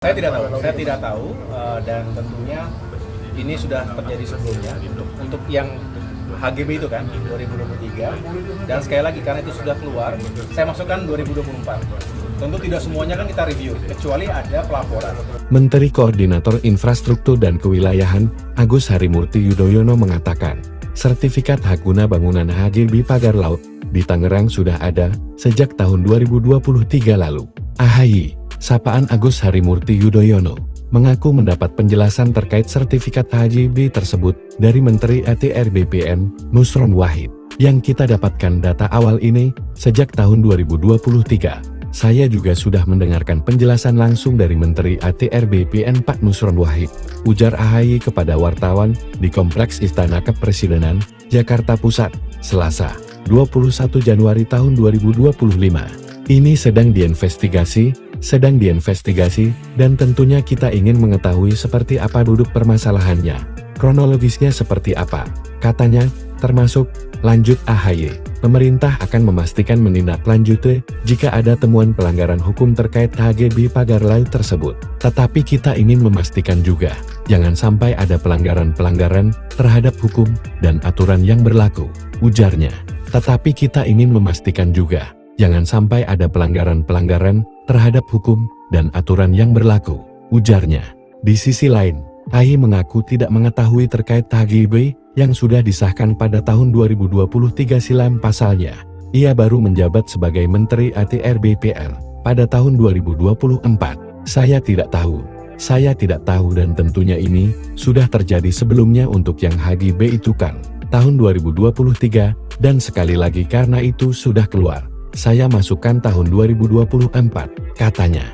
Saya tidak tahu, dan tentunya ini sudah terjadi sebelumnya untuk yang HGB itu kan 2023, dan sekali lagi karena itu sudah keluar, saya masukkan 2024. Tentu tidak semuanya kan kita review, kecuali ada pelaporan. Menteri Koordinator Infrastruktur dan Kewilayahan, Agus Harimurti Yudhoyono mengatakan, sertifikat hak guna bangunan HGB pagar laut di Tangerang sudah ada sejak tahun 2023 lalu. AHY, sapaan Agus Harimurti Yudhoyono, mengaku mendapat penjelasan terkait sertifikat HGB tersebut dari Menteri ATR BPN, Nusron Wahid. Yang kita dapatkan data awal ini sejak tahun 2023. Saya juga sudah mendengarkan penjelasan langsung dari Menteri ATR BPN Pak Nusron Wahid, ujar AHY kepada wartawan di Kompleks Istana Kepresidenan, Jakarta Pusat, Selasa, 21 Januari tahun 2025. Ini sedang diinvestigasi, dan tentunya kita ingin mengetahui seperti apa duduk permasalahannya, kronologisnya seperti apa, katanya, termasuk, lanjut AHY, pemerintah akan memastikan menindaklanjuti jika ada temuan pelanggaran hukum terkait HGB pagar laut tersebut. Tetapi kita ingin memastikan juga, jangan sampai ada pelanggaran-pelanggaran terhadap hukum dan aturan yang berlaku, ujarnya. Tetapi kita ingin memastikan juga, jangan sampai ada pelanggaran-pelanggaran terhadap hukum dan aturan yang berlaku, ujarnya. Di sisi lain, AHY mengaku tidak mengetahui terkait HGB yang sudah disahkan pada tahun 2023 silam pasalnya. Ia baru menjabat sebagai Menteri ATR BPN pada tahun 2024. Saya tidak tahu dan tentunya ini sudah terjadi sebelumnya untuk yang HGB itu kan tahun 2023, dan sekali lagi karena itu sudah keluar, saya masukkan tahun 2024, katanya.